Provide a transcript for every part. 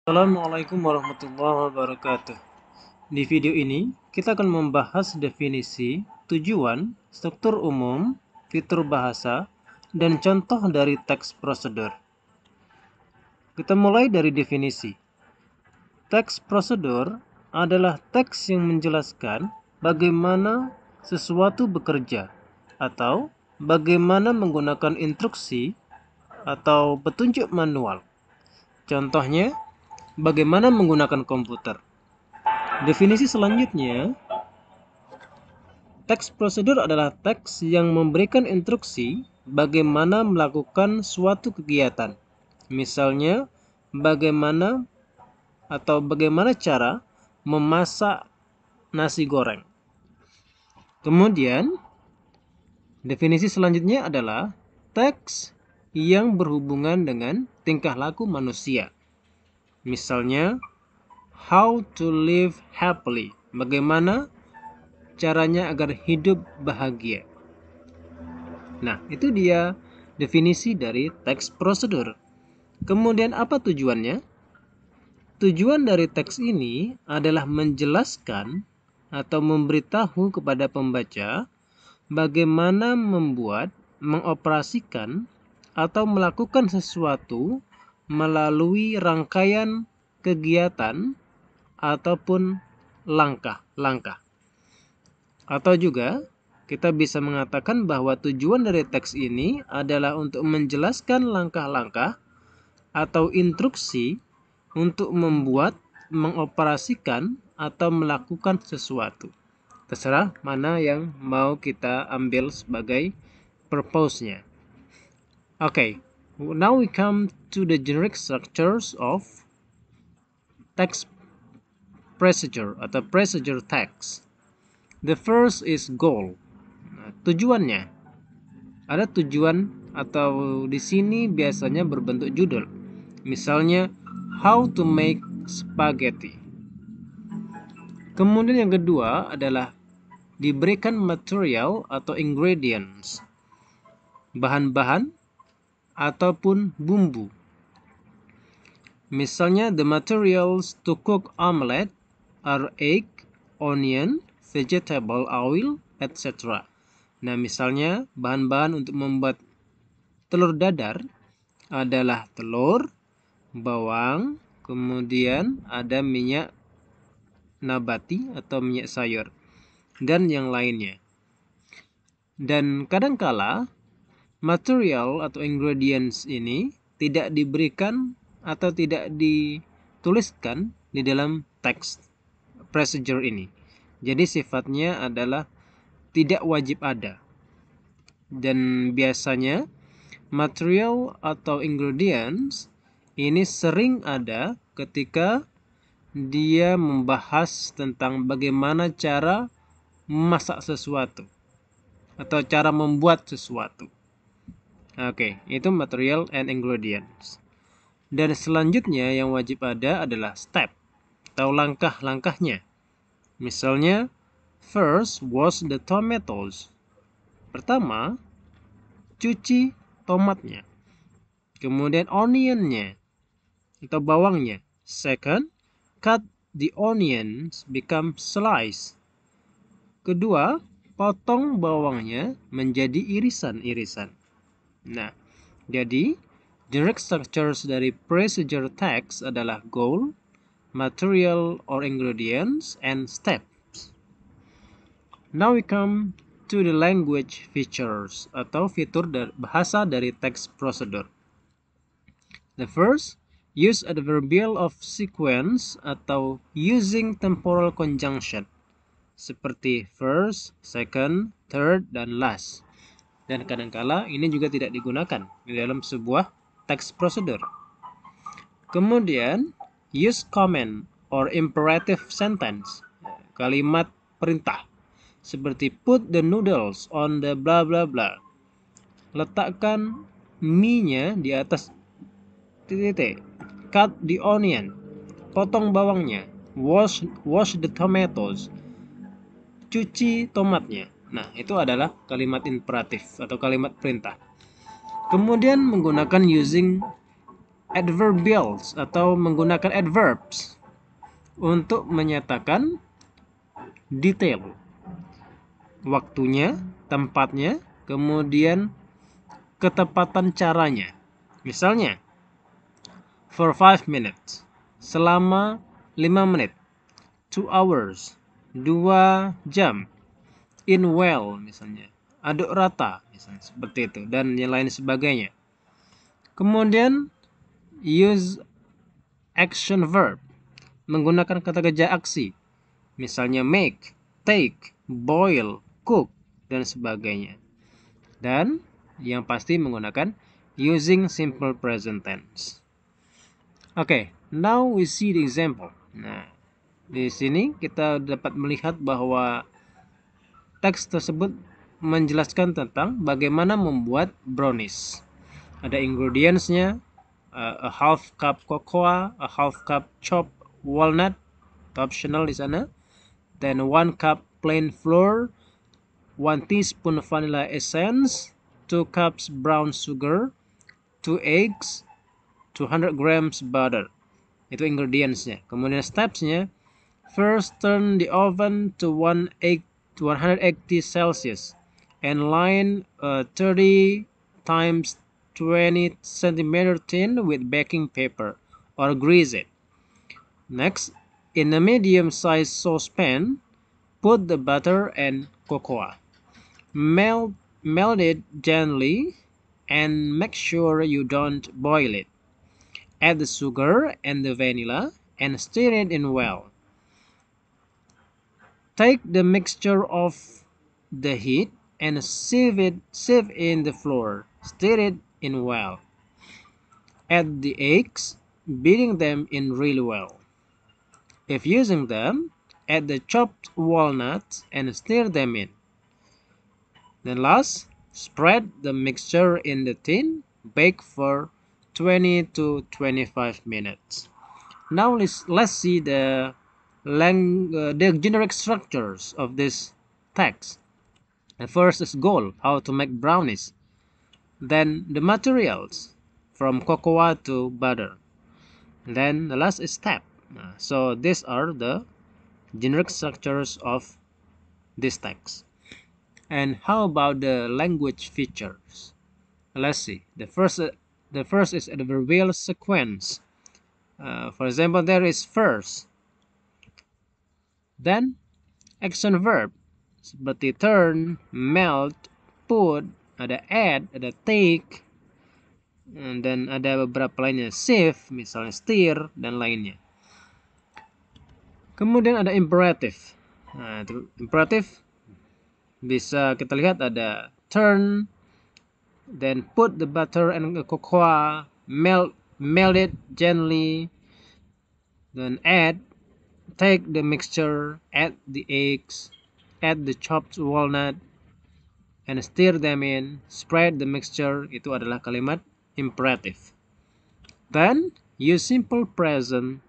Assalamualaikum warahmatullahi wabarakatuh. Di video ini, kita akan membahas definisi, tujuan, struktur umum, fitur bahasa, dan contoh dari teks prosedur. Kita mulai dari definisi. Teks prosedur adalah teks yang menjelaskan bagaimana sesuatu bekerja atau bagaimana menggunakan instruksi atau petunjuk manual. Contohnya, bagaimana menggunakan komputer. Definisi selanjutnya, teks prosedur adalah teks yang memberikan instruksi bagaimana melakukan suatu kegiatan. Misalnya, bagaimana cara memasak nasi goreng. Kemudian, definisi selanjutnya adalah teks yang berhubungan dengan tingkah laku manusia. Misalnya, how to live happily. Bagaimana caranya agar hidup bahagia. Nah, itu dia definisi dari teks prosedur. Kemudian apa tujuannya? Tujuan dari teks ini adalah menjelaskan atau memberitahu kepada pembaca bagaimana membuat, mengoperasikan, atau melakukan sesuatu melalui rangkaian kegiatan ataupun langkah-langkah. Atau juga kita bisa mengatakan bahwa tujuan dari teks ini adalah untuk menjelaskan langkah-langkah atau instruksi untuk membuat, mengoperasikan, atau melakukan sesuatu. Terserah mana yang mau kita ambil sebagai purpose-nya. Okay, now we come to the generic structures of text procedure atau procedure text. The first is goal. Nah, tujuannya. Ada tujuan atau di sini biasanya berbentuk judul. Misalnya, how to make spaghetti. Kemudian yang kedua adalah diberikan material atau ingredients, bahan-bahan ataupun bumbu. Misalnya, the materials to cook omelette are egg, onion, vegetable oil, etc. Nah, misalnya bahan-bahan untuk membuat telur dadar adalah telur, bawang, kemudian ada minyak nabati atau minyak sayur, dan yang lainnya. Dan kadangkala material atau ingredients ini tidak diberikan atau tidak dituliskan di dalam teks procedure ini. Jadi sifatnya adalah tidak wajib ada. Dan biasanya material atau ingredients ini sering ada ketika dia membahas tentang bagaimana cara memasak sesuatu atau cara membuat sesuatu. Oke, itu material and ingredients. Dan selanjutnya yang wajib ada adalah step atau langkah-langkahnya. Misalnya, first wash the tomatoes. Pertama, cuci tomatnya. Kemudian onionnya atau bawangnya. Second, cut the onions become slice. Kedua, potong bawangnya menjadi irisan-irisan. Nah, jadi generic structures dari procedure text adalah goal, material or ingredients, and steps. Now we come to the language features atau fitur bahasa dari text procedure. The first, use adverbial of sequence atau using temporal conjunction seperti first, second, third, dan last. Dan kadangkala ini juga tidak digunakan di dalam sebuah text procedure. Kemudian, use command or imperative sentence, kalimat perintah, seperti put the noodles on the blah blah blah. Letakkan mie-nya di atas titik. Cut the onion, potong bawangnya. Wash the tomatoes, cuci tomatnya. Nah, itu adalah kalimat imperatif atau kalimat perintah. Kemudian menggunakan using adverbials atau menggunakan adverbs untuk menyatakan detail, waktunya, tempatnya, kemudian ketepatan caranya. Misalnya, for 5 minutes, selama 5 menit, 2 hours, 2 jam, in well misalnya, aduk rata misalnya, seperti itu, dan yang lain sebagainya. Kemudian use action verb, menggunakan kata kerja aksi, misalnya make, take, boil, cook, dan sebagainya. Dan yang pasti menggunakan using simple present tense. Okay, now we see the example. Nah, di sini kita dapat melihat bahwa teks tersebut menjelaskan tentang bagaimana membuat brownies. Ada ingredientsnya, a half cup cocoa, a half cup chopped walnut, optional di sana. Then 1 cup plain flour, 1 teaspoon vanilla essence, 2 cups brown sugar, 2 eggs, 200 grams butter. Itu ingredientsnya. Kemudian stepsnya, first turn the oven to 180 Celsius and line a 30 times 20 centimeter tin with baking paper or grease it. Next, in a medium-sized saucepan, put the butter and cocoa. Melt it gently and make sure you don't boil it. Add the sugar and the vanilla and stir it in well. Take the mixture off the heat and sieve in the flour. Stir it in well. Add the eggs, beating them in really well. If using them, add the chopped walnuts and stir them in. Then last, spread the mixture in the tin, bake for 20 to 25 minutes. Now let's see the generic structures of this text. The first is goal, how to make brownies. Then the materials, from cocoa to butter. Then the last is step. So these are the generic structures of this text. And how about the language features? Let's see. The first is adverbial sequence. For example, there is first. Then action verb seperti turn, melt, put, ada add, ada take, dan ada beberapa lainnya, sieve, misalnya stir, dan lainnya. Kemudian ada imperative. Nah, imperative bisa kita lihat ada turn, then put the butter and the cocoa, melt it gently, then add, take the mixture, add the eggs, add the chopped walnut, and stir them in, spread the mixture. Itu adalah kalimat imperative. Then use simple present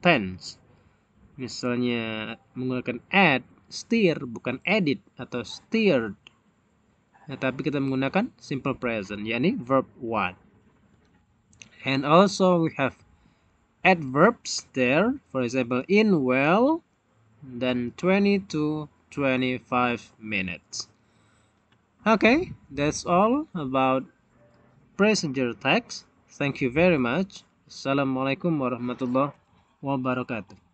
tense. Misalnya menggunakan add, stir, bukan edit atau stirred. Nah, tapi kita menggunakan simple present, yakni verb 1. And also we have adverbs there. For example, in well, then 20 to 25 minutes. Okay, that's all about passenger text. Thank you very much. Assalamualaikum warahmatullahi wabarakatuh.